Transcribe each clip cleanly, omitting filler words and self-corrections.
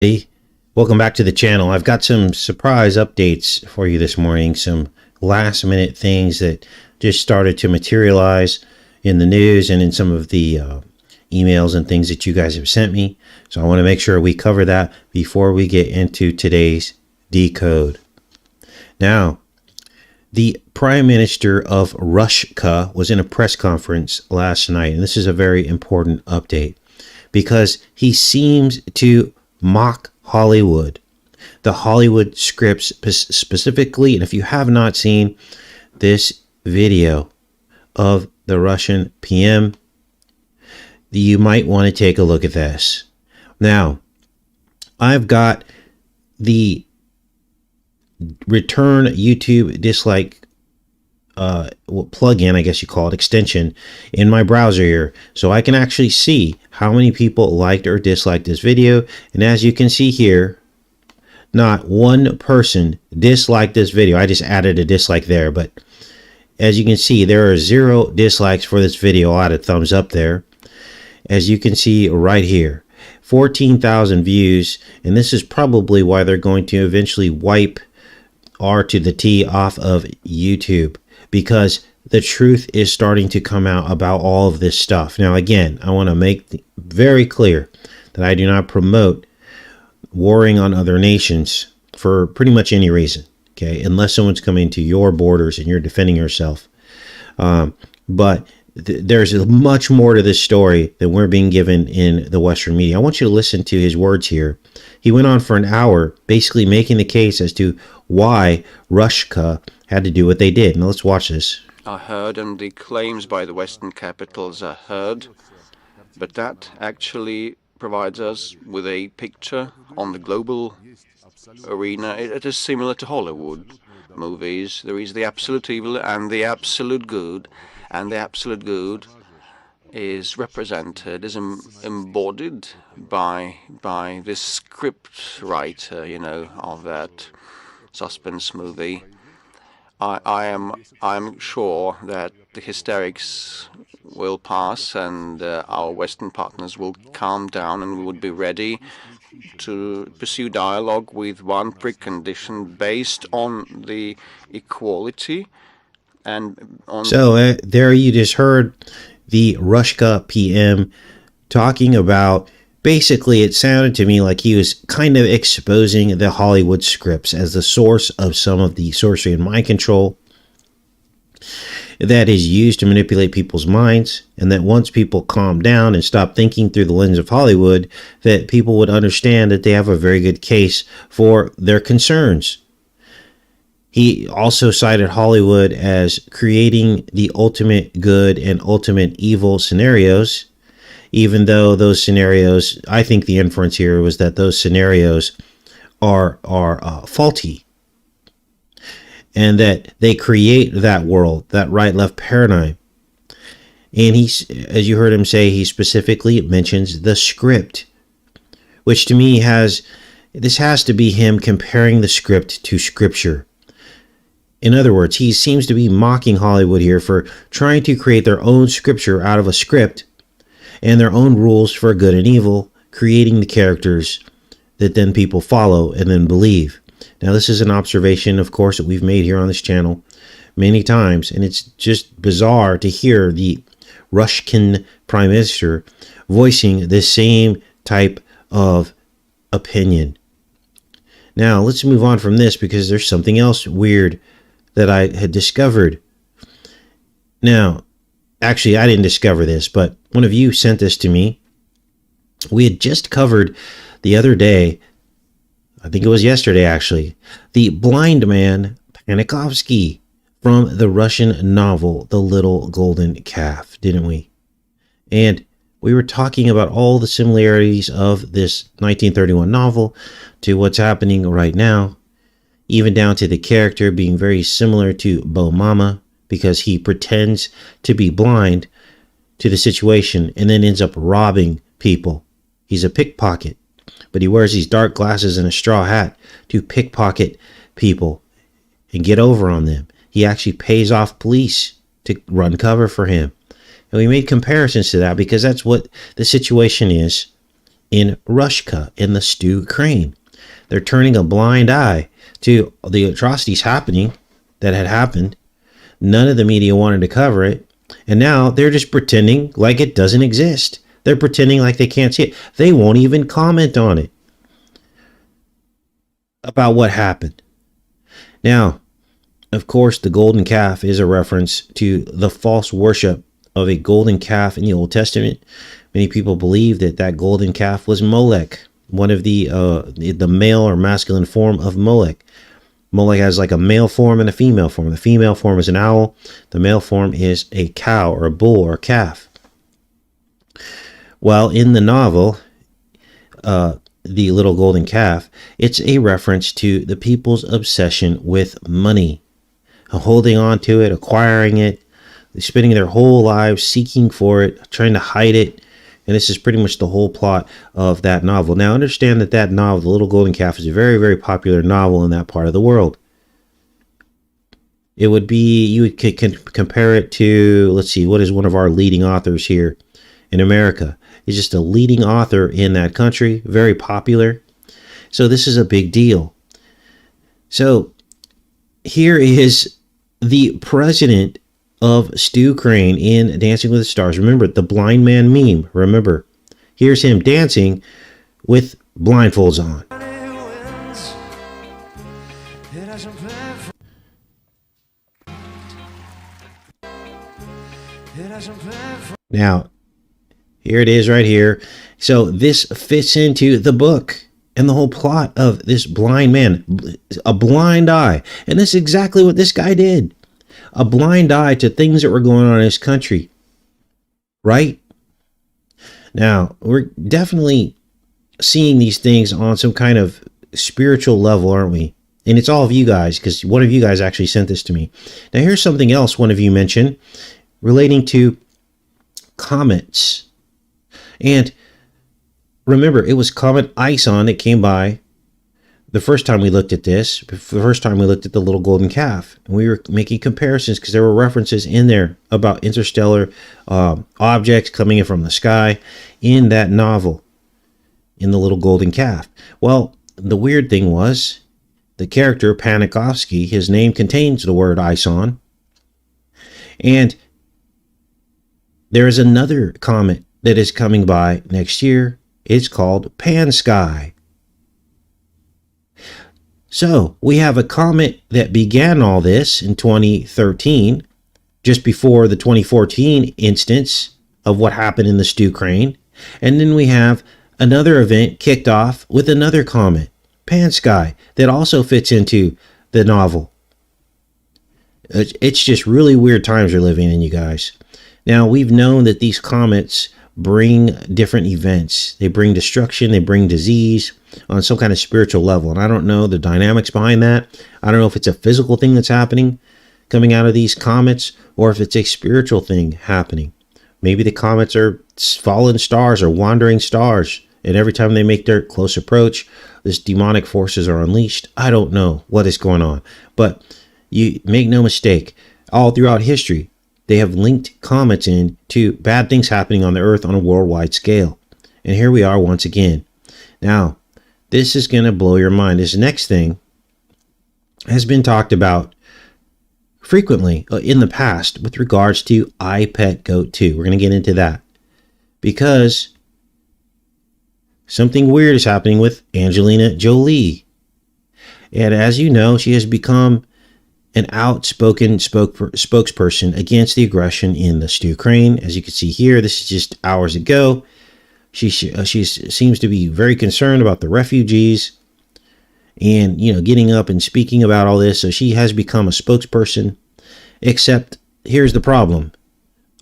Hey, welcome back to the channel. I've got some surprise updates for you this morning, some last minute things that just started to materialize in the news and in some of the emails and things that you guys have sent me. So I want to make sure we cover that before we get into today's decode. Now, the Prime Minister of Russia was in a press conference last night, and this is a very important update because he seems to mock Hollywood, the Hollywood scripts specifically. And if you have not seen this video of the Russian PM, you might want to take a look at this. Now, I've got the return YouTube dislike plug-in, I guess you call it, extension in my browser here, so I can actually see how many people liked or disliked this video. And as you can see here, not one person disliked this video. I just added a dislike there, but as you can see, there are 0 dislikes for this video. I had a thumbs up there. As you can see right here, 14,000 views, and this is probably why they're going to eventually wipe R to the T off of YouTube, because the truth is starting to come out about all of this stuff. Now, again, I want to make very clear that I do not promote warring on other nations for pretty much any reason, okay, unless someone's coming to your borders and you're defending yourself. But there's much more to this story than we're being given in the Western media. I want you to listen to his words here. He went on for an hour basically making the case as to why Russia had to do what they did. Now let's watch this. Are heard, and the claims by the Western capitals are heard, but that actually provides us with a picture on the global arena. It is similar to Hollywood movies. There is the absolute evil and the absolute good, and the absolute good is represented, is embodied by this script writer, of that suspense movie. I am sure that the hysterics will pass, and our Western partners will calm down, and we would be ready to pursue dialogue with one precondition based on the equality and on. So there you just heard the Russia PM talking about, basically it sounded to me like he was kind of exposing the Hollywood scripts as the source of some of the sorcery and mind control that is used to manipulate people's minds, and that once people calm down and stop thinking through the lens of Hollywood, that people would understand that they have a very good case for their concerns. He also cited Hollywood as creating the ultimate good and ultimate evil scenarios, even though those scenarios, I think the inference here was that those scenarios are faulty, and that they create that world, that right-left paradigm. And he, as you heard him say, he specifically mentions the script, which to me has to be him comparing the script to scripture. In other words, he seems to be mocking Hollywood here for trying to create their own scripture out of a script and their own rules for good and evil, creating the characters that then people follow and then believe. Now, this is an observation, of course, that we've made here on this channel many times, and it's just bizarre to hear the Russian Prime Minister voicing the same type of opinion. Now, let's move on from this, because there's something else weird that I had discovered. Now, actually, I didn't discover this, but one of you sent this to me. We had just covered the other day, I think it was yesterday actually, the blind man Panikovsky from the Russian novel The Little Golden Calf, didn't we? And we were talking about all the similarities of this 1931 novel to what's happening right now, even down to the character being very similar to Bo Mama, because he pretends to be blind to the situation and then ends up robbing people. He's a pickpocket, but he wears these dark glasses and a straw hat to pickpocket people and get over on them. He actually pays off police to run cover for him. And we made comparisons to that because that's what the situation is in Russia, in the Ukraine. They're turning a blind eye to the atrocities happening that had happened. None of the media wanted to cover it. And now they're just pretending like it doesn't exist. They're pretending like they can't see it. They won't even comment on it about what happened. Now, of course, the golden calf is a reference to the false worship of a golden calf in the Old Testament. Many people believe that that golden calf was Molech, one of the male or masculine form of Molech. Molech has like a male form and a female form. The female form is an owl. The male form is a cow or a bull or a calf. Well, in the novel, The Little Golden Calf, it's a reference to the people's obsession with money, holding on to it, acquiring it, spending their whole lives seeking for it, trying to hide it. And this is pretty much the whole plot of that novel. Now, understand that that novel, The Little Golden Calf, is a very, very popular novel in that part of the world. It would be, you would compare it to, let's see, what is one of our leading authors here in America? He's just a leading author in that country, very popular. So this is a big deal. So here is the president of Crane in Dancing with the Stars. Remember the blind man meme. Remember, here's him dancing with blindfolds on. Now, here it is right here. So this fits into the book and the whole plot of this blind man, a blind eye. And this is exactly what this guy did. A blind eye to things that were going on in his country. Right? Now, we're definitely seeing these things on some kind of spiritual level, aren't we? And it's all of you guys, because one of you guys actually sent this to me. Now, here's something else one of you mentioned relating to comets. And remember, it was Comet Ison that came by the first time we looked at this, the first time we looked at the Little Golden Calf. And we were making comparisons because there were references in there about interstellar objects coming in from the sky in that novel, in the Little Golden Calf. Well, the weird thing was, the character Panikovsky, his name contains the word Ison. And there is another comet that is coming by next year. It's called Pansky. So we have a comet that began all this in 2013, just before the 2014 instance of what happened in the Ukraine. And then we have another event kicked off with another comet, Pansky, that also fits into the novel. It's just really weird times we're living in, you guys. Now, we've known that these comets bring different events. They bring destruction, they bring disease on some kind of spiritual level. And I don't know the dynamics behind that. I don't know if it's a physical thing that's happening coming out of these comets, or if it's a spiritual thing happening. Maybe the comets are fallen stars or wandering stars, and every time they make their close approach, this demonic forces are unleashed. I don't know what is going on. But you make no mistake, all throughout history, they have linked comets in to bad things happening on the earth on a worldwide scale. And here we are once again. Now, this is going to blow your mind. This next thing has been talked about frequently in the past with regards to I Pet Goat 2. We're going to get into that because something weird is happening with Angelina Jolie. And as you know, she has become an outspoken spokesperson against the aggression in the Ukraine. As you can see here, this is just hours ago. She seems to be very concerned about the refugees and, getting up and speaking about all this. So she has become a spokesperson, except here's the problem.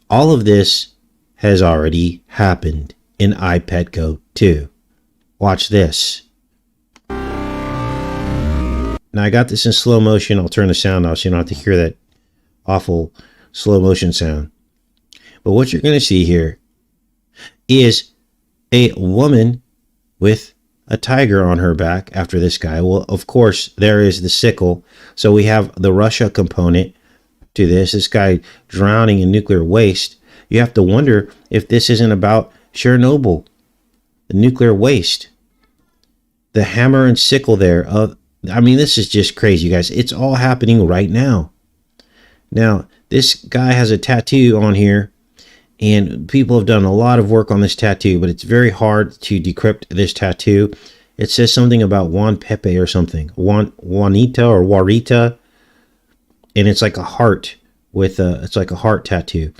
All of this has already happened in I Pet Goat 2. Watch this. Now, I got this in slow motion. I'll turn the sound off so you don't have to hear that awful slow motion sound. But what you're going to see here is a woman with a tiger on her back after this guy. Well, of course, there is the sickle. So we have the Russia component to this. This guy drowning in nuclear waste. You have to wonder if this isn't about Chernobyl. the nuclear waste, the hammer and sickle there. I mean, this is just crazy, you guys. It's all happening right now. Now, this guy has a tattoo on here, and people have done a lot of work on this tattoo, but it's very hard to decrypt this tattoo. It says something about Juan Pepe or something. Juanita or Warita. And it's like a heart with it's like a heart tattoo.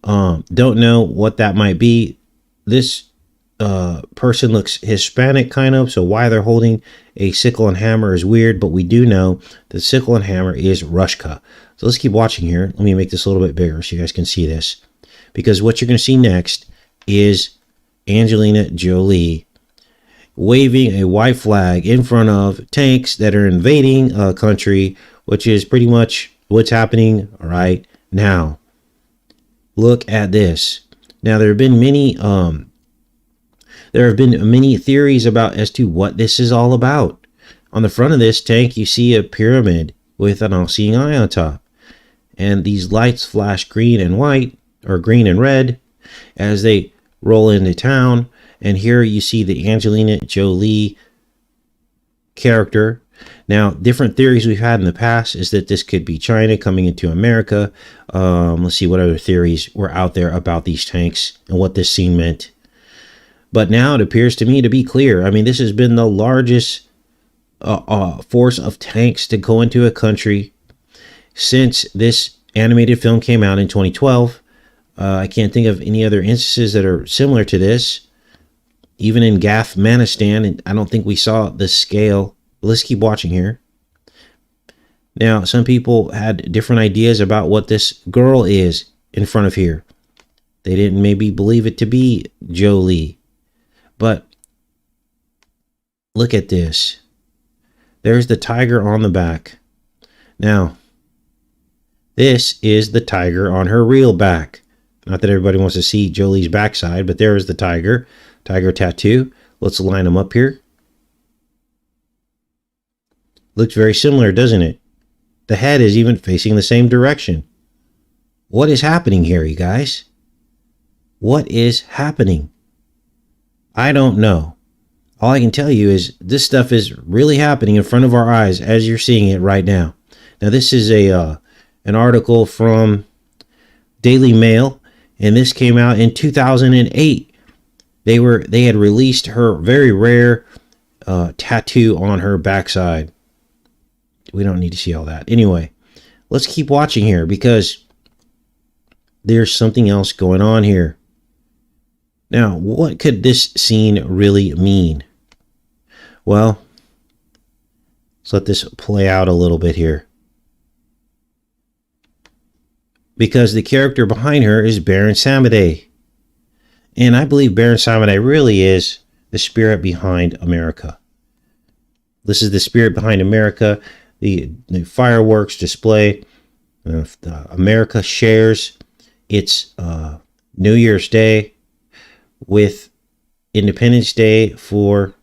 Don't know what that might be. This person looks Hispanic kind of, so why they're holding a sickle and hammer is weird, but we do know the sickle and hammer is Rushka. So let's keep watching here. Let me make this a little bit bigger so you guys can see this. Because what you're going to see next is Angelina Jolie waving a white flag in front of tanks that are invading a country, which is pretty much what's happening right now. Look at this. Now, there have been many theories about as to what this is all about. On the front of this tank, you see a pyramid with an all-seeing eye on top. And these lights flash green and white, or green and red, as they roll into town. And here you see the Angelina Jolie character. Now, different theories we've had in the past is that this could be China coming into America. Let's see what other theories were out there about these tanks and what this scene meant. But now it appears to me to be clear. I mean, this has been the largest force of tanks to go into a country since this animated film came out in 2012. I can't think of any other instances that are similar to this. Even in Afghanistan, I don't think we saw the scale. Let's keep watching here. Now, some people had different ideas about what this girl is in front of here. They didn't maybe believe it to be Jolie. But look at this. There's the tiger on the back. Now, this is the tiger on her real back. Not that everybody wants to see Jolie's backside, but there is the tiger tattoo. Let's line them up here. Looks very similar, doesn't it? The head is even facing the same direction. What is happening here, you guys? What is happening? I don't know. All I can tell you is this stuff is really happening in front of our eyes as you're seeing it right now. Now, this is an article from Daily Mail, and this came out in 2008. They had released her very rare tattoo on her backside. We don't need to see all that. Anyway, let's keep watching here because there's something else going on here. Now, what could this scene really mean? Well, let's let this play out a little bit here. Because the character behind her is Baron Samedi. And I believe Baron Samedi really is the spirit behind America. This is the spirit behind America. The fireworks display. America shares its New Year's Day with Independence Day for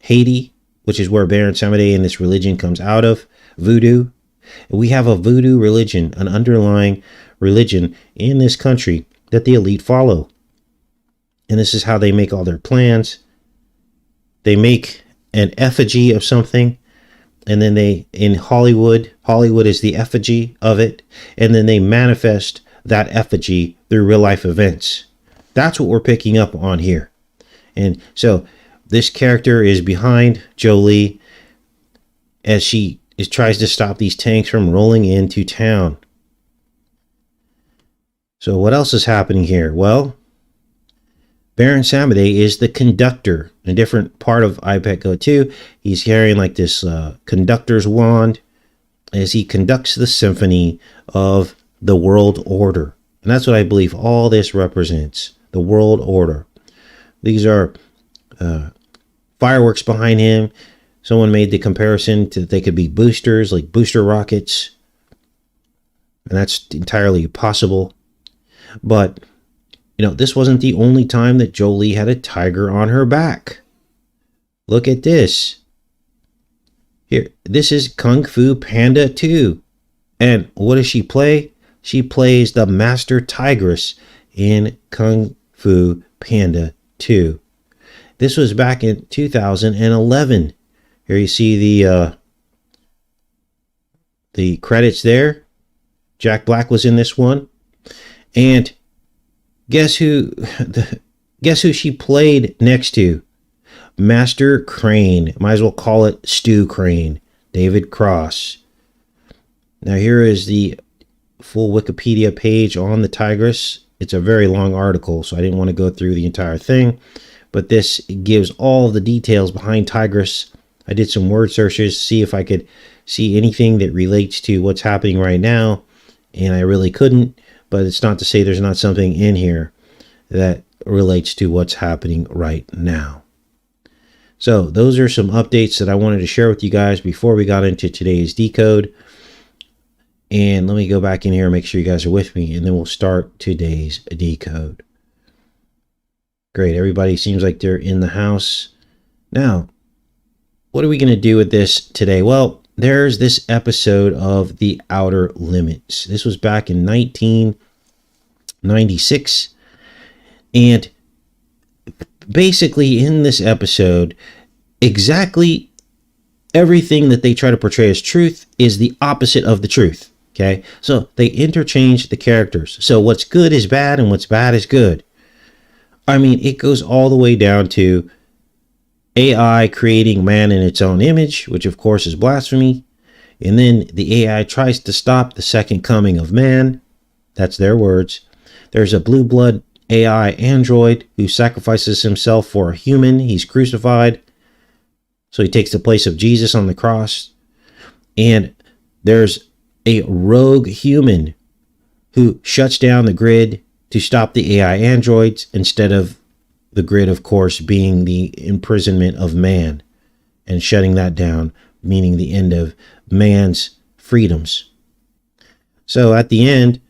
Haiti, which is where Baron Samedi and this religion comes out of, voodoo. We have a voodoo religion, an underlying religion in this country that the elite follow. And this is how they make all their plans. They make an effigy of something, and then in Hollywood is the effigy of it, and then they manifest that effigy through real life events. That's what we're picking up on here. And so this character is behind Jolie as she tries to stop these tanks from rolling into town. So what else is happening here? Well, Baron Samedi is the conductor. In a different part of IPECO 2, he's carrying like this conductor's wand as he conducts the symphony of the world order. And that's what I believe all this represents, the world order. These are fireworks behind him. Someone made the comparison to they could be boosters, like booster rockets. And that's entirely possible. But this wasn't the only time that Jolie had a tiger on her back. Look at this. Here, this is Kung Fu Panda 2. And what does she play? She plays the Master Tigress in Kung Fu Panda 2. This was back in 2011. Here you see the credits there. Jack Black was in this one. And guess who she played next to? Master Crane. Might as well call it Stu Crane. David Cross. Now here is the full Wikipedia page on the Tigress. It's a very long article, so I didn't want to go through the entire thing. But this gives all the details behind Tigress. I did some word searches, see if I could see anything that relates to what's happening right now. And I really couldn't. But it's not to say there's not something in here that relates to what's happening right now. So those are some updates that I wanted to share with you guys before we got into today's decode. And let me go back in here and make sure you guys are with me, and then we'll start today's decode. Great, everybody seems like they're in the house. Now, what are we going to do with this today? Well, there's this episode of The Outer Limits. This was back in 1996. And basically in this episode, exactly everything that they try to portray as truth is the opposite of the truth. Okay, so they interchange the characters. So what's good is bad and what's bad is good. I mean, it goes all the way down to AI creating man in its own image, which of course is blasphemy. And then the AI tries to stop the second coming of man. That's their words. There's a blue blood AI android who sacrifices himself for a human. He's crucified. So he takes the place of Jesus on the cross. And there's a rogue human who shuts down the grid to stop the AI androids, instead of the grid, of course, being the imprisonment of man and shutting that down, meaning the end of man's freedoms. So at the end,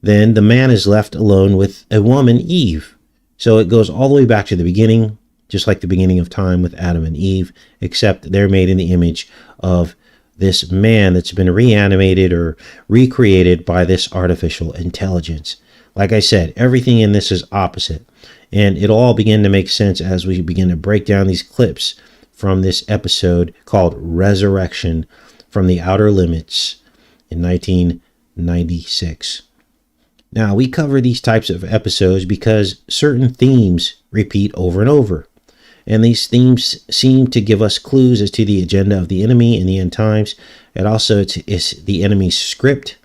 then the man is left alone with a woman, Eve. So it goes all the way back to the beginning, just like the beginning of time with Adam and Eve, except they're made in the image of this man that's been reanimated or recreated by this artificial intelligence. Like I said, everything in this is opposite. And it'll all begin to make sense as we begin to break down these clips from this episode called Resurrection from the Outer Limits in 1996. Now, we cover these types of episodes because certain themes repeat over and over. And these themes seem to give us clues as to the agenda of the enemy in the end times. And also, it's the enemy's script.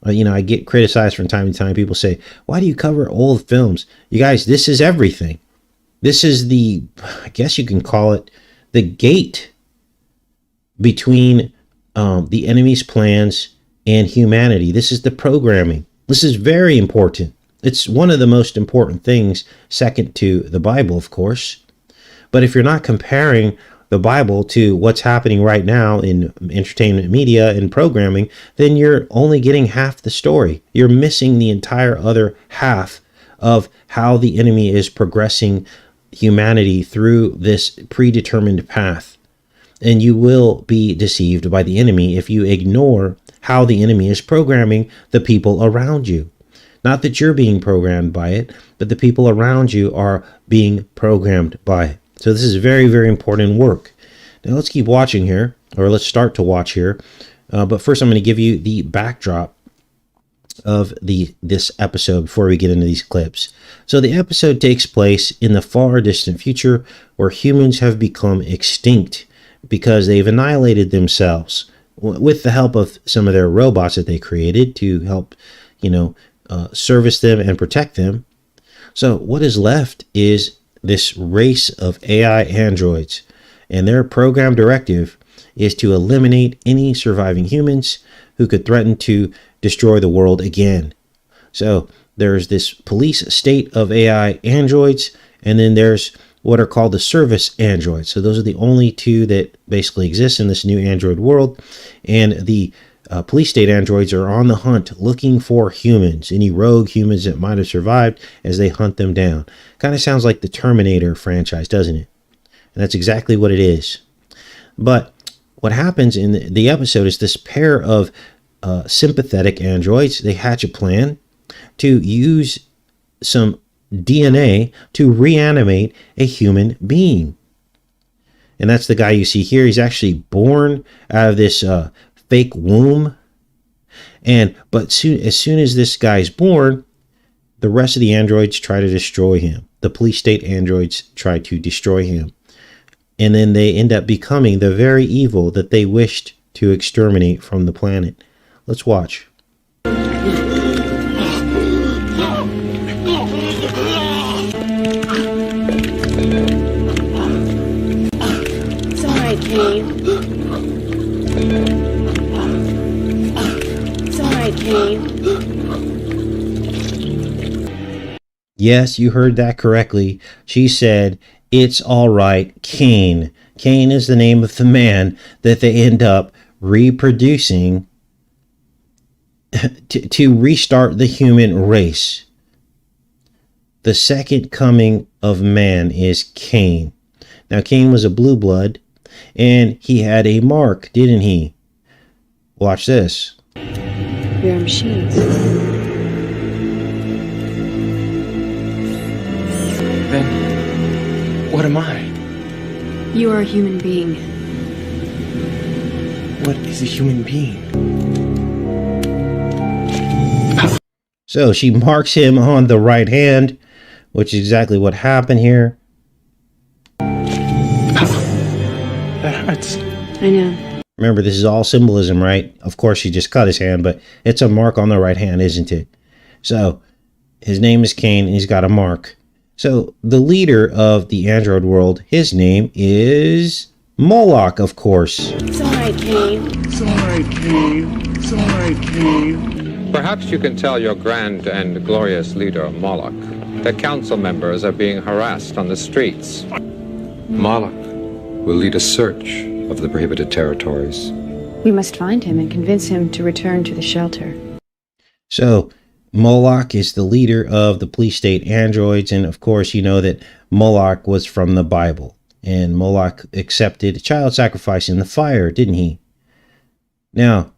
I get criticized from time to time. People say, why do you cover old films? You guys, this is everything. This is I guess you can call it the gate between the enemy's plans and humanity. This is the programming. This is very important. It's one of the most important things, second to the Bible, of course. But if you're not comparing the Bible to what's happening right now in entertainment media and programming, then you're only getting half the story. You're missing the entire other half of how the enemy is progressing humanity through this predetermined path. And you will be deceived by the enemy if you ignore how the enemy is programming the people around you. Not that you're being programmed by it, but the people around you are being programmed by it. So this is very, very important work. Now let's keep watching here, or let's start to watch here. But first I'm going to give you the backdrop of this episode before we get into these clips. So the episode takes place in the far distant future where humans have become extinct because they've annihilated themselves with the help of some of their robots that they created to help, service them and protect them. So what is left is this race of AI androids, and their program directive is to eliminate any surviving humans who could threaten to destroy the world again. So there's this police state of AI androids, and then there's what are called the service androids. So those are the only two that basically exist in this new android world, and the police state androids are on the hunt looking for humans, any rogue humans that might have survived, as they hunt them down. Kind of sounds like the Terminator franchise, doesn't it? And that's exactly what it is. But what happens in the episode is this pair of sympathetic androids, they hatch a plan to use some DNA to reanimate a human being. And that's the guy you see here. He's actually born out of this fake womb. But as soon as this guy's born, the rest of the androids try to destroy him. The police state androids try to destroy him. And then they end up becoming the very evil that they wished to exterminate from the planet. Let's watch. It's all right, Kane. It's all right, Kane. Yes, you heard that correctly. She said, "It's all right, Kane." Kane is the name of the man that they end up reproducing to restart the human race. The second coming of man is Kane. Now, Kane was a blue blood, and he had a mark, didn't he? Watch this. We are machines. Then, what am I? You are a human being. What is a human being? So she marks him on the right hand, which is exactly what happened here. That hurts. I know. Remember, this is all symbolism, right? Of course, she just cut his hand, but it's a mark on the right hand, isn't it? So his name is Kane, and he's got a mark. So the leader of the android world, his name is Moloch, of course. It's all right, Kane. It's all right, Kane. It's all right, Kane. Perhaps you can tell your grand and glorious leader, Moloch, that council members are being harassed on the streets. Moloch will lead a search of the prohibited territories. We must find him and convince him to return to the shelter. So Moloch is the leader of the police state androids. And of course, you know that Moloch was from the Bible. And Moloch accepted child sacrifice in the fire, didn't he? Now,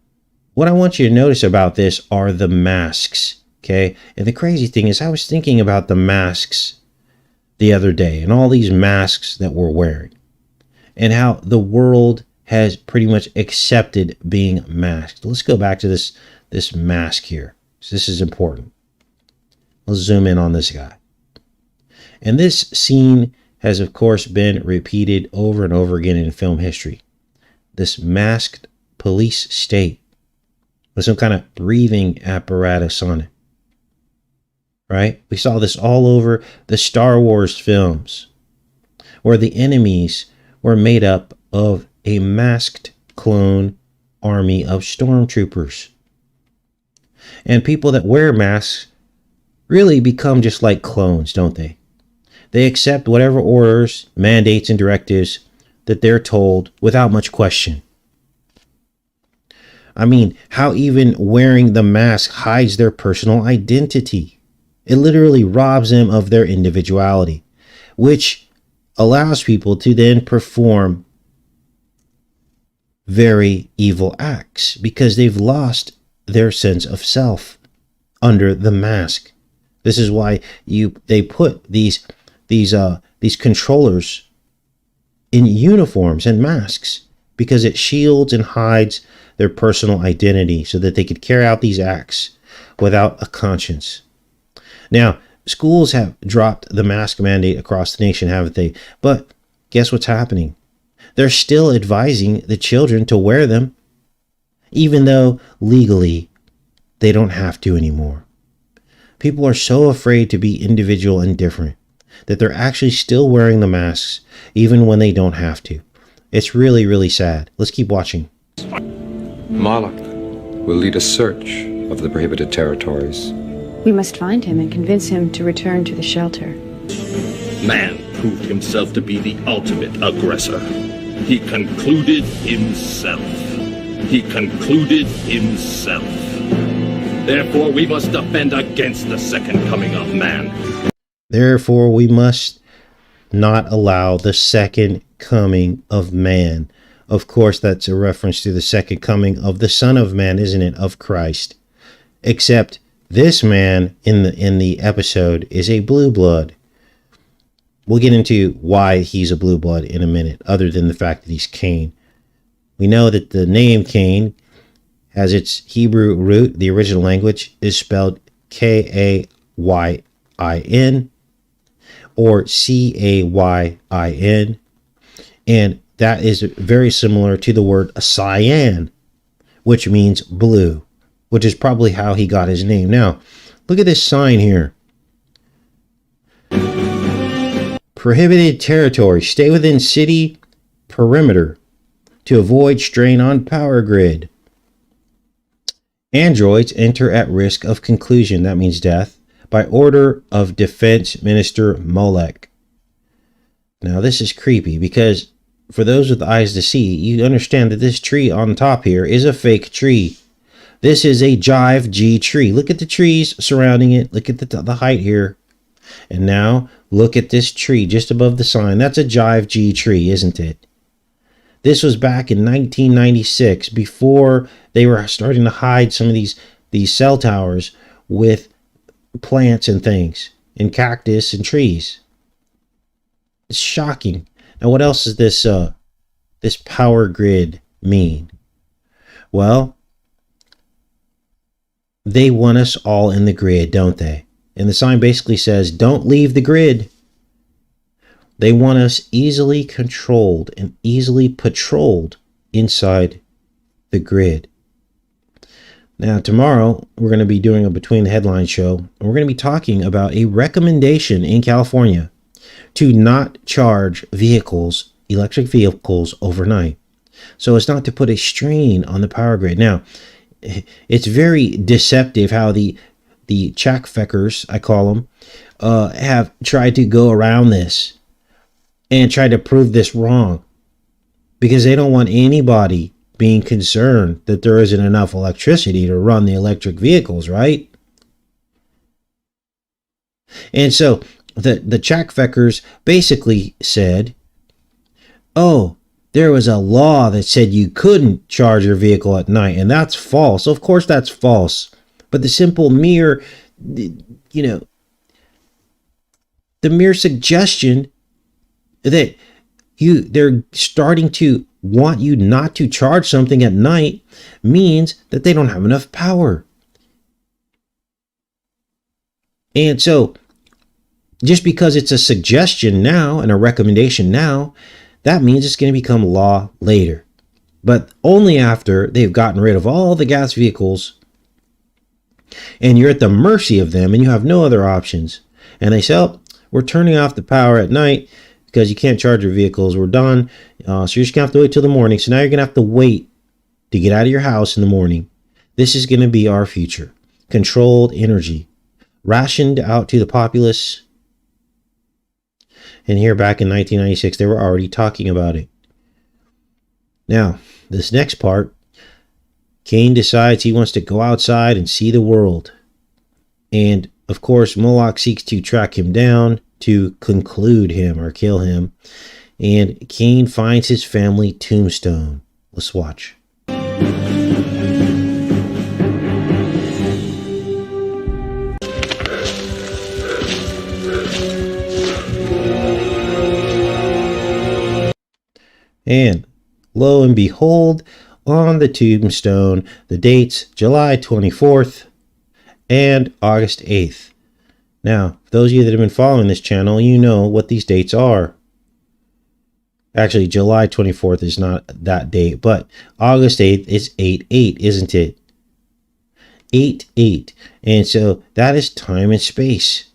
what I want you to notice about this are the masks, okay? And the crazy thing is I was thinking about the masks the other day and all these masks that we're wearing and how the world has pretty much accepted being masked. Let's go back to this mask here. So this is important. Let's zoom in on this guy. And this scene has, of course, been repeated over and over again in film history. This masked police state with some kind of breathing apparatus on it. Right? We saw this all over the Star Wars films, where the enemies were made up of a masked clone army of stormtroopers. And people that wear masks really become just like clones, don't they? They accept whatever orders, mandates, and directives that they're told without much question. I mean, how even wearing the mask hides their personal identity. It literally robs them of their individuality, which allows people to then perform very evil acts because they've lost their sense of self under the mask. This is why they put these controllers in uniforms and masks, because it shields and hides their personal identity so that they could carry out these acts without a conscience. Now, schools have dropped the mask mandate across the nation, haven't they? But guess what's happening? They're still advising the children to wear them, even though legally they don't have to anymore. People are so afraid to be individual and different that they're actually still wearing the masks even when they don't have to. It's really, really sad. Let's keep watching. Moloch will lead a search of the prohibited territories. We must find him and convince him to return to the shelter. Man proved himself to be the ultimate aggressor. He concluded himself. He concluded himself. Therefore, we must defend against the second coming of man. Therefore, we must not allow the second coming of man. Of course, that's a reference to the second coming of the Son of Man, isn't it? Of Christ. Except this man in the episode is a blue blood. We'll get into why he's a blue blood in a minute, other than the fact that he's Kane. We know that the name Kane has its Hebrew root. The original language is spelled Kayin or Cayin, and that is very similar to the word cyan, which means blue, which is probably how he got his name. Now, look at this sign here. Prohibited territory. Stay within city perimeter to avoid strain on power grid. Androids enter at risk of conclusion, that means death, by order of Defense Minister Molech. Now this is creepy because for those with eyes to see, you understand that this tree on top here is a fake tree. This is a Jive G tree. Look at the trees surrounding it. Look at the height here. And now look at this tree just above the sign. That's a Jive G tree, isn't it? This was back in 1996, before they were starting to hide some of these cell towers with plants and things, and cactus and trees. It's shocking. Now, what else does this power grid mean? Well, they want us all in the grid, don't they? And the sign basically says, don't leave the grid. They want us easily controlled and easily patrolled inside the grid. Now, tomorrow, we're going to be doing a Between the Headlines show, and we're going to be talking about a recommendation in California to not charge vehicles, electric vehicles, overnight, so as not to put a strain on the power grid. Now, it's very deceptive how the checkfeckers, I call them, have tried to go around this and try to prove this wrong, because they don't want anybody being concerned that there isn't enough electricity to run the electric vehicles, right? And so the checkfeckers basically said, oh, there was a law that said you couldn't charge your vehicle at night, and that's false. Of course that's false. But the simple mere, the mere suggestion that they're starting to want you not to charge something at night means that they don't have enough power. And so just because it's a suggestion now and a recommendation now, that means it's going to become law later. But only after they've gotten rid of all the gas vehicles and you're at the mercy of them and you have no other options. And they say, oh, we're turning off the power at night because you can't charge your vehicles. We're done. So you're just going to have to wait till the morning. So now you're going to have to wait to get out of your house in the morning. This is going to be our future. Controlled energy. Rationed out to the populace. And here back in 1996, they were already talking about it. Now, this next part, Kane decides he wants to go outside and see the world. And, of course, Moloch seeks to track him down to conclude him or kill him. And Kane finds his family tombstone. Let's watch. And lo and behold, on the tombstone, the dates July 24th and August 8th. Now, for those of you that have been following this channel, you know what these dates are. Actually, July 24th is not that date, but August 8th is 8/8, isn't it? 8/8. And so that is time and space.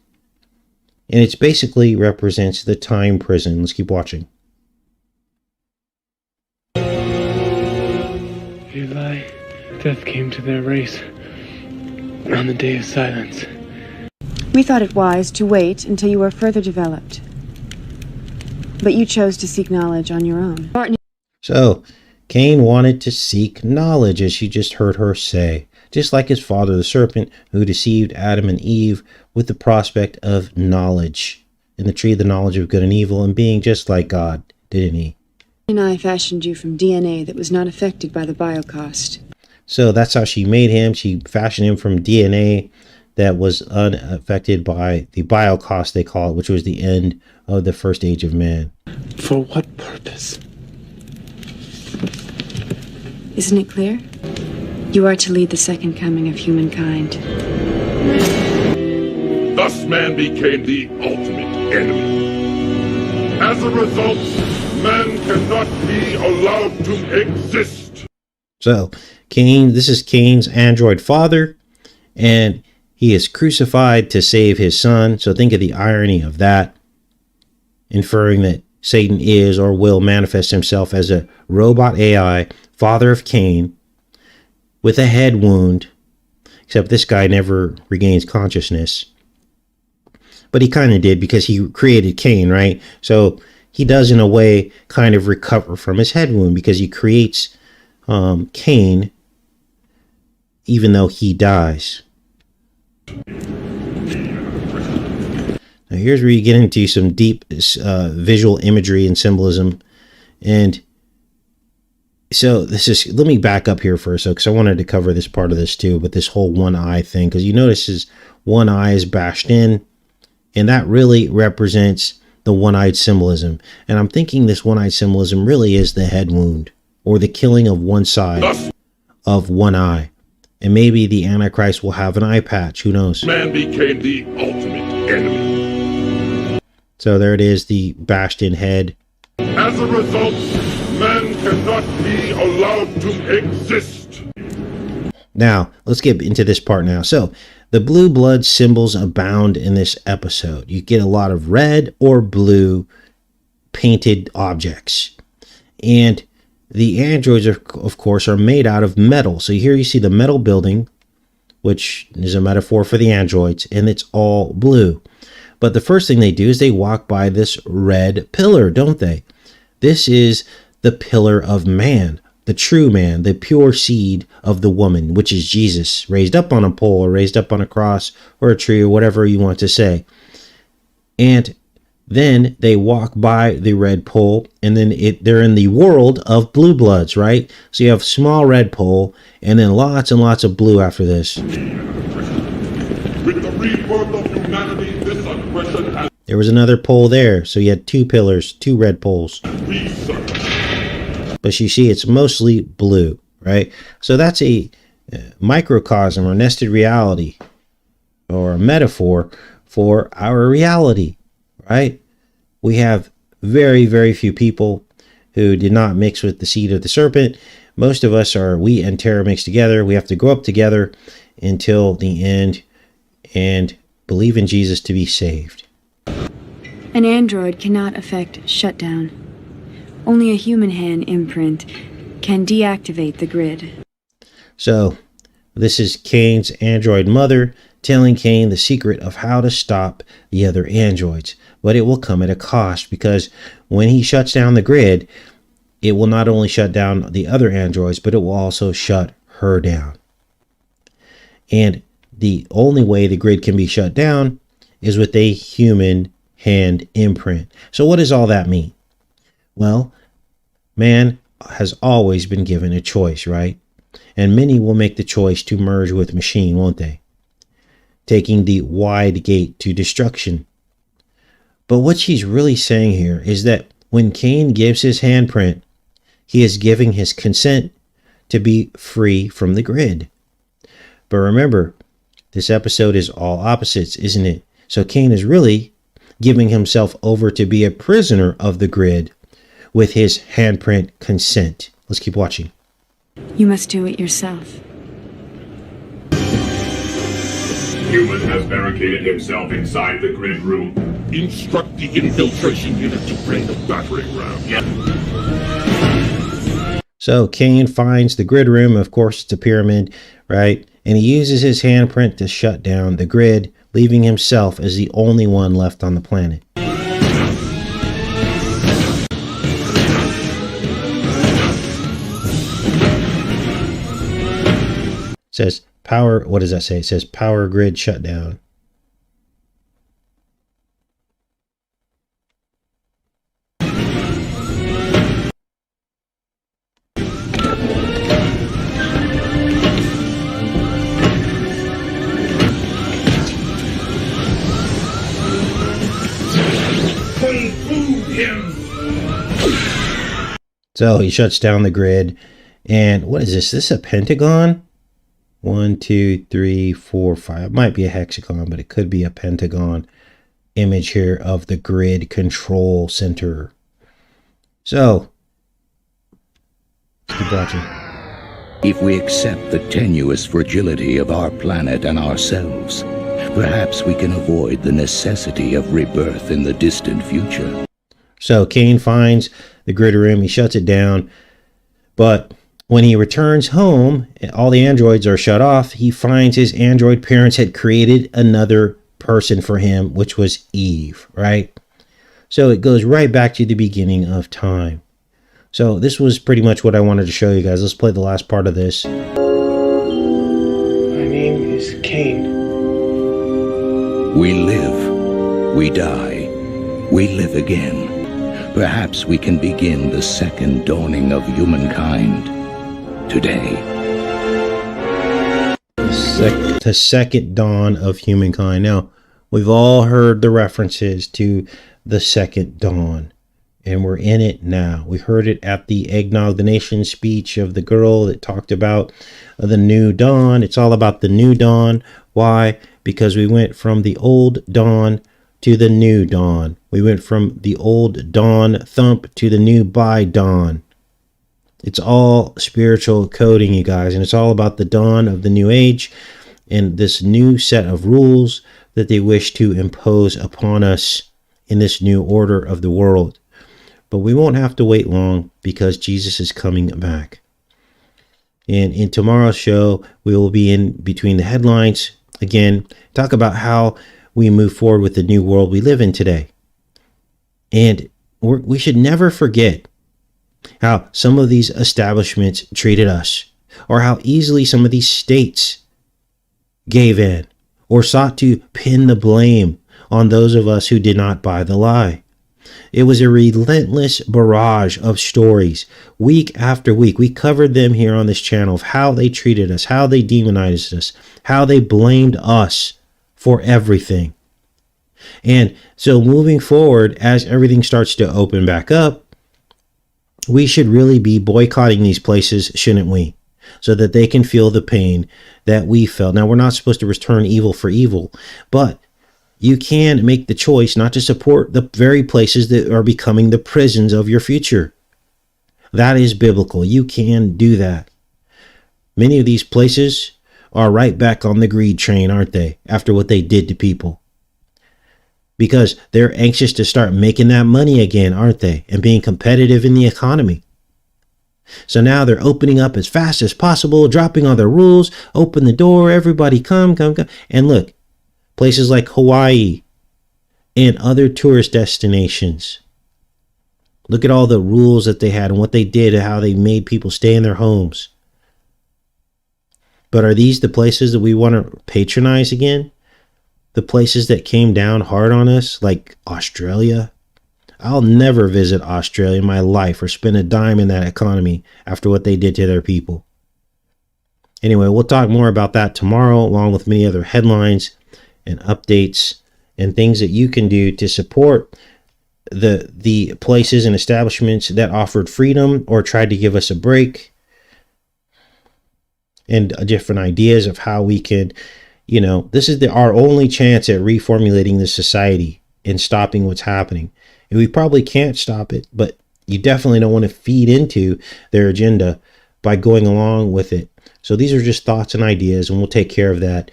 And it basically represents the time prison. Let's keep watching. Eli, death came to their race on the day of silence. We thought it wise to wait until you were further developed. But you chose to seek knowledge on your own. So, Kane wanted to seek knowledge, as you just heard her say, just like his father, the serpent, who deceived Adam and Eve with the prospect of knowledge in the tree of the knowledge of good and evil, and being just like God, didn't he? And I fashioned you from DNA that was not affected by the biocost. So that's how she made him. She fashioned him from DNA that was unaffected by the biocost, they call it, which was the end of the first age of man. For what purpose? Isn't it clear? You are to lead the second coming of humankind. Thus man became the ultimate enemy. As a result, man cannot be allowed to exist. So, Kane, this is Kane's android father, and he is crucified to save his son. So think of the irony of that, inferring that Satan is or will manifest himself as a robot AI, father of Kane, with a head wound, except this guy never regains consciousness. But he kind of did, because he created Kane, right? So he does, in a way, kind of recover from his head wound, because he creates Kane even though he dies. Now here's where you get into some deep visual imagery and symbolism. And so let me back up here for a second, because I wanted to cover this part of this too, but this whole one eye thing, because you notice his one eye is bashed in, and that really represents the one-eyed symbolism. And I'm thinking this one-eyed symbolism really is the head wound, or the killing of one side of one eye. And maybe the Antichrist will have an eye patch. Who knows? Man became the ultimate enemy. So there it is, the bashed in head. As a result, man cannot be allowed to exist. Now, let's get into this part now. So, the blue blood symbols abound in this episode. You get a lot of red or blue painted objects. And the androids, of course, are made out of metal. So here you see the metal building, which is a metaphor for the androids, and it's all blue. But the first thing they do is they walk by this red pillar, don't they? This is the pillar of man, the true man, the pure seed of the woman, which is Jesus, raised up on a pole or raised up on a cross or a tree or whatever you want to say. And then they walk by the red pole, and then they're in the world of blue bloods, right? So you have small red pole, and then lots and lots of blue after this. With the rebirth of humanity, this aggression has There was another pole there, so you had two pillars, two red poles. resurfaced. But you see, it's mostly blue, right? So that's a microcosm or nested reality, or a metaphor for our reality, right? We have very, very few people who did not mix with the seed of the serpent. Most of us are wheat and tare mixed together. We have to grow up together until the end and believe in Jesus to be saved. An android cannot affect shutdown. Only a human hand imprint can deactivate the grid. So this is Kane's android mother telling Kane the secret of how to stop the other androids. But it will come at a cost, because when he shuts down the grid, it will not only shut down the other androids, but it will also shut her down. And the only way the grid can be shut down is with a human hand imprint. So what does all that mean? Well, man has always been given a choice, right? And many will make the choice to merge with machine, won't they? Taking the wide gate to destruction. But what she's really saying here is that when Kane gives his handprint, he is giving his consent to be free from the grid. But remember, this episode is all opposites, isn't it? So Kane is really giving himself over to be a prisoner of the grid with his handprint consent. Let's keep watching. You must do it yourself. Human has barricaded himself inside the grid room. Instruct the infiltration unit to bring the battering ram. So Kane finds the grid room. Of course, it's a pyramid, right? And he uses his handprint to shut down the grid, leaving himself as the only one left on the planet. It says power, what does that say? It says power grid shutdown. So he shuts down the grid. And what is this? This is a pentagon? 1, 2, 3, 4, 5. It might be a hexagon, but it could be a pentagon image here of the grid control center. So, let's keep watching. If we accept the tenuous fragility of our planet and ourselves, perhaps we can avoid the necessity of rebirth in the distant future. So Kane finds the grid room, he shuts it down, but when he returns home, all the androids are shut off. He finds his android parents had created another person for him, which was Eve, right? So it goes right back to the beginning of time. So this was pretty much what I wanted to show you guys. Let's play the last part of this. My name is Kane. We live, we die, we live again. Perhaps we can begin the second dawning of humankind today. The second dawn of humankind. Now, we've all heard the references to the second dawn, and we're in it now. We heard it at the Eggnog the Nation speech of the girl that talked about the new dawn. It's all about the new dawn. Why? Because we went from the old dawn to the new dawn. We went from the old dawn thump to the new by dawn. It's all spiritual coding, you guys, and it's all about the dawn of the new age and this new set of rules that they wish to impose upon us in this new order of the world. But we won't have to wait long because Jesus is coming back. And in tomorrow's show, we will be in between the headlines. Again, talk about how we move forward with the new world we live in today. And we should never forget how some of these establishments treated us, or how easily some of these states gave in or sought to pin the blame on those of us who did not buy the lie. It was a relentless barrage of stories week after week. We covered them here on this channel of how they treated us, how they demonized us, how they blamed us for everything. And so moving forward, as everything starts to open back up, we should really be boycotting these places, shouldn't we? So that they can feel the pain that we felt. Now, we're not supposed to return evil for evil, but you can make the choice not to support the very places that are becoming the prisons of your future. That is biblical. You can do that. Many of these places are right back on the greed train, aren't they? After what they did to people. Because they're anxious to start making that money again, aren't they? And being competitive in the economy. So now they're opening up as fast as possible, dropping all their rules, open the door, everybody come. And look, places like Hawaii and other tourist destinations. Look at all the rules that they had and what they did and how they made people stay in their homes. But are these the places that we want to patronize again? The places that came down hard on us, like Australia? I'll never visit Australia in my life or spend a dime in that economy after what they did to their people. Anyway, we'll talk more about that tomorrow, along with many other headlines and updates and things that you can do to support the places and establishments that offered freedom or tried to give us a break, and different ideas of how we can, this is our only chance at reformulating the society and stopping what's happening. And we probably can't stop it, but you definitely don't want to feed into their agenda by going along with it. So these are just thoughts and ideas, and we'll take care of that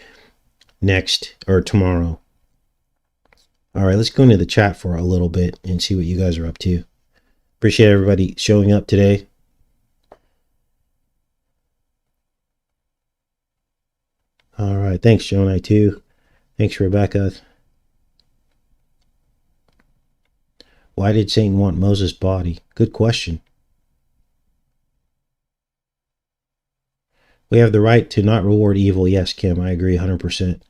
next or tomorrow. All right, let's go into the chat for a little bit and see what you guys are up to. Appreciate everybody showing up today. All right, thanks, Jonai, too. Thanks, Rebecca. Why did Satan want Moses' body? Good question. We have the right to not reward evil. Yes, Kim, I agree 100%.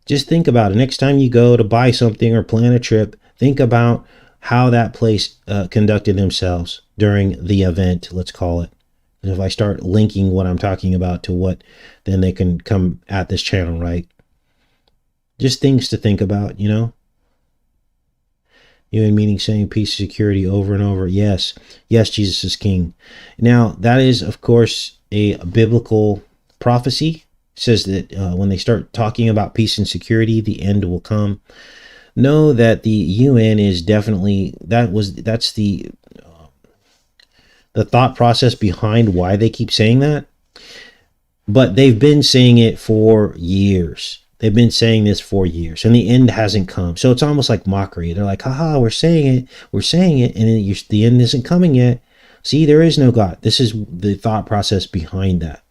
Just think about it. Next time you go to buy something or plan a trip, think about how that place conducted themselves during the event, let's call it. And if I start linking what I'm talking about to what, then they can come at this channel, right? Just things to think about, UN meeting saying peace and security over and over. Yes, yes, Jesus is king. Now, that is, of course, a biblical prophecy. It says that when they start talking about peace and security, the end will come. Know that the UN is definitely, that's the thought process behind why they keep saying that. But they've been saying it for years. They've been saying this for years, and the end hasn't come. So it's almost like mockery. They're like, haha, we're saying it, and the end isn't coming yet. See, there is no God. This is the thought process behind that.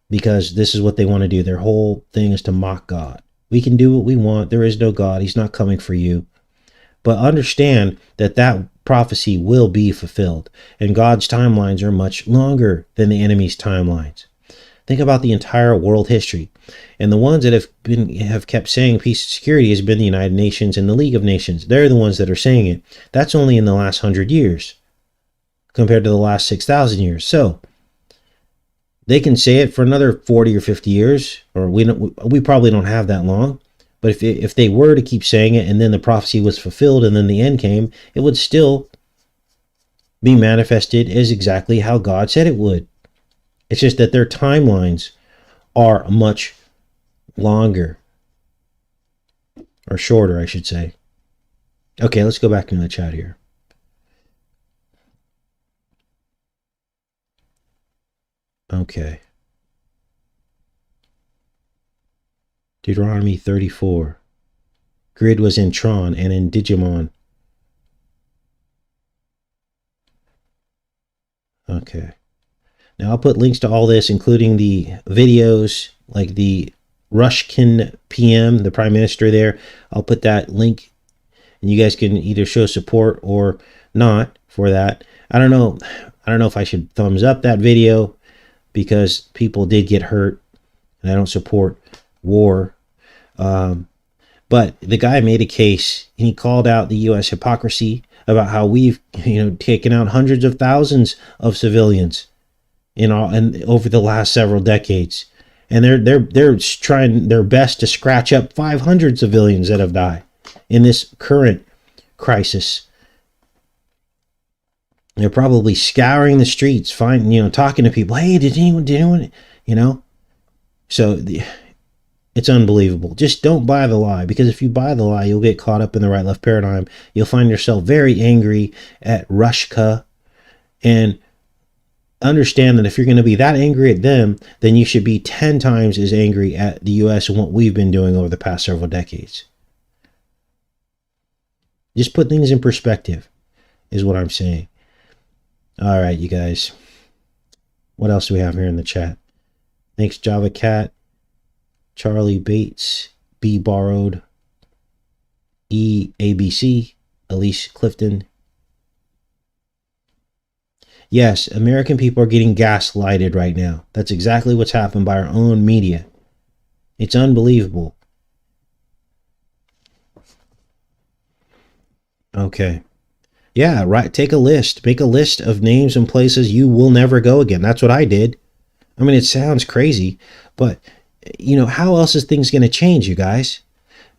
Because this is what they want to do. Their whole thing is to mock God. We can do what we want. There is no God. He's not coming for you. But understand that that prophecy will be fulfilled. And God's timelines are much longer than the enemy's timelines. Think about the entire world history. And the ones that have kept saying peace and security has been the United Nations and the League of Nations. They're the ones that are saying it. That's only in the last 100 years compared to the last 6,000 years. So they can say it for another 40 or 50 years, or we probably don't have that long. But if they were to keep saying it and then the prophecy was fulfilled and then the end came, it would still be manifested as exactly how God said it would. It's just that their timelines are much longer, or shorter, I should say. Okay, let's go back into the chat here. Okay. Deuteronomy 34. Grid was in Tron and in Digimon. Okay. Now I'll put links to all this, including the videos, like the Rushkin PM, the Prime Minister there. I'll put that link, and you guys can either show support or not for that. I don't know if I should thumbs up that video, because people did get hurt, and I don't support war. But the guy made a case, and he called out the U.S. hypocrisy about how we've, taken out hundreds of thousands of civilians and over the last several decades, and they're trying their best to scratch up 500 civilians that have died in this current crisis. They're probably scouring the streets, talking to people. Hey, did anyone, So it's unbelievable. Just don't buy the lie, because if you buy the lie, you'll get caught up in the right-left paradigm. You'll find yourself very angry at Rushka, and understand that if you're going to be that angry at them, then you should be 10 times as angry at the U.S. and what we've been doing over the past several decades. Just put things in perspective is what I'm saying. All right, you guys. What else do we have here in the chat? Thanks, Java Cat, Charlie Bates, B Borrowed, EABC, Elise Clifton. Yes, American people are getting gaslighted right now. That's exactly what's happened by our own media. It's unbelievable. Okay. Yeah, right. Take a list. Make a list of names and places you will never go again. That's what I did. I mean, it sounds crazy, but how else is things going to change, you guys?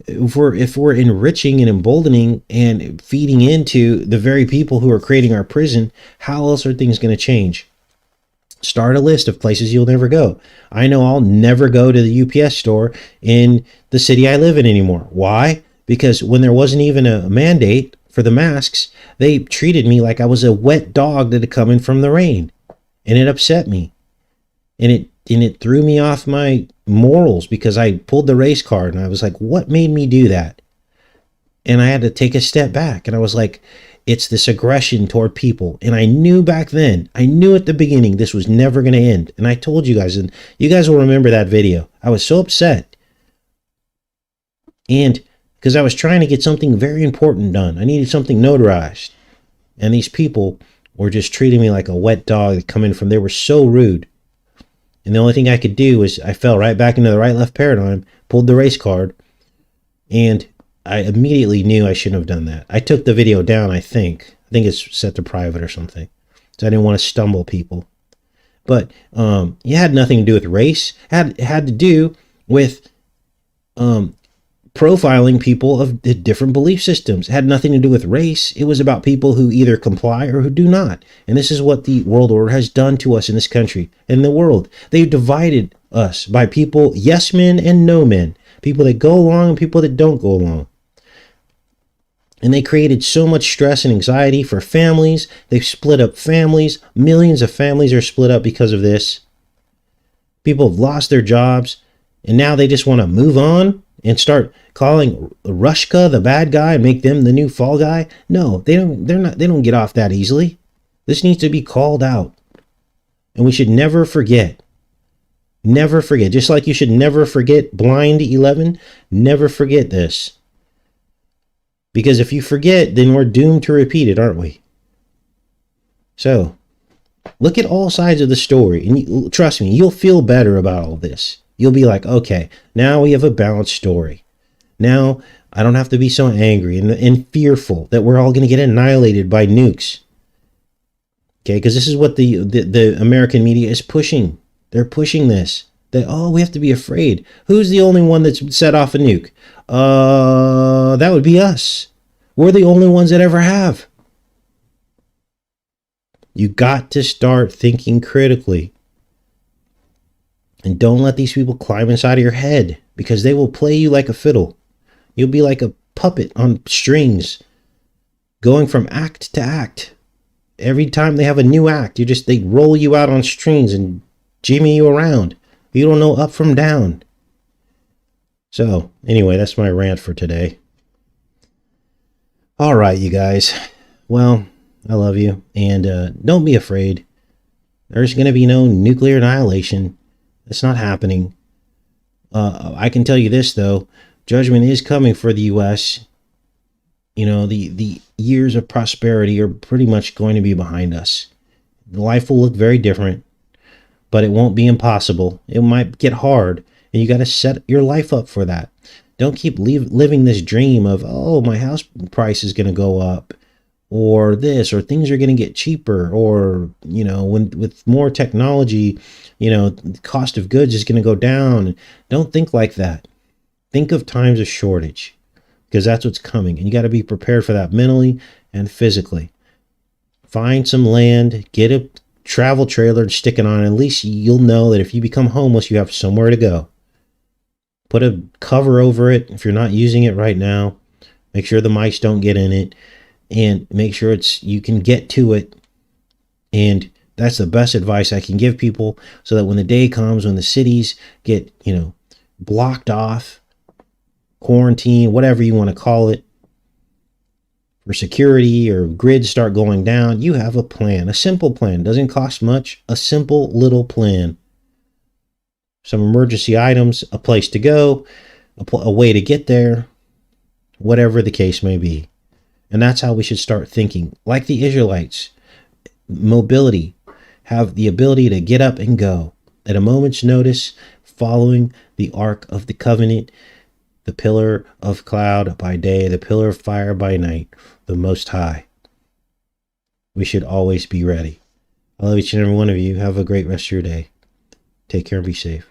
If we're enriching and emboldening and feeding into the very people who are creating our prison, how else are things going to change? Start a list of places you'll never go. I know I'll never go to the UPS store in the city I live in anymore. Why? Because when there wasn't even a mandate for the masks, they treated me like I was a wet dog that had come in from the rain, and it upset me, and it threw me off my morals, because I pulled the race card and I was like, what made me do that? And I had to take a step back, and I was like, it's this aggression toward people. And I knew back then, I knew at the beginning, this was never going to end. And I told you guys, and you guys will remember that video. I was so upset. And because I was trying to get something very important done. I needed something notarized. And these people were just treating me like a wet dog that come in from, they were so rude. And the only thing I could do was I fell right back into the right-left paradigm, pulled the race card, and I immediately knew I shouldn't have done that. I took the video down, I think. I think it's set to private or something. So I didn't want to stumble people. But it had nothing to do with race. It had to do with profiling people of different belief systems. It had nothing to do with race. It was about people who either comply or who do not. And this is what the world order has done to us in this country and the world. They've divided us by people, yes men and no men, people that go along and people that don't go along. And they created so much stress and anxiety for families. They've split up families. Millions of families are split up because of this. People have lost their jobs, and now they just want to move on and start calling Rushka the bad guy and make them the new fall guy. No, they don't get off that easily. This needs to be called out. And we should never forget. Never forget. Just like you should never forget Blind 11, never forget this. Because if you forget, then we're doomed to repeat it, aren't we? So, look at all sides of the story. And trust me, you'll feel better about all this. You'll be like, okay, now we have a balanced story. Now, I don't have to be so angry and fearful that we're all going to get annihilated by nukes. Okay, because this is what the American media is pushing. They're pushing this. That, oh, we have to be afraid. Who's the only one that's set off a nuke? That would be us. We're the only ones that ever have. You got to start thinking critically. And don't let these people climb inside of your head, because they will play you like a fiddle. You'll be like a puppet on strings, going from act to act. Every time they have a new act, they roll you out on strings and jimmy you around. You don't know up from down. So, anyway, that's my rant for today. All right, you guys. Well, I love you. And don't be afraid. There's going to be no nuclear annihilation. It's not happening. I can tell you this, though. Judgment is coming for the U.S. You know, the years of prosperity are pretty much going to be behind us. Life will look very different, but it won't be impossible. It might get hard, and you got to set your life up for that. Don't keep living this dream of, oh, my house price is going to go up, or this, or things are going to get cheaper, or, you know, with more technology, you know, the cost of goods is going to go down. Don't think like that. Think of times of shortage, because that's what's coming, and you got to be prepared for that mentally and physically. Find some land, get a travel trailer and stick it on. At least you'll know that if you become homeless, you have somewhere to go. Put a cover over it if you're not using it right now. Make sure the mice don't get in it, and make sure you can get to it. And that's the best advice I can give people, so that when the day comes when the cities get, you know, blocked off, quarantine, whatever you want to call it, for security, or grids start going down, you have a plan, a simple plan. Doesn't cost much, a simple little plan. Some emergency items, a place to go, a way to get there, whatever the case may be. And that's how we should start thinking. Like the Israelites, mobility, have the ability to get up and go at a moment's notice, following the Ark of the Covenant, the pillar of cloud by day, the pillar of fire by night, the Most High. We should always be ready. I love each and every one of you. Have a great rest of your day. Take care and be safe.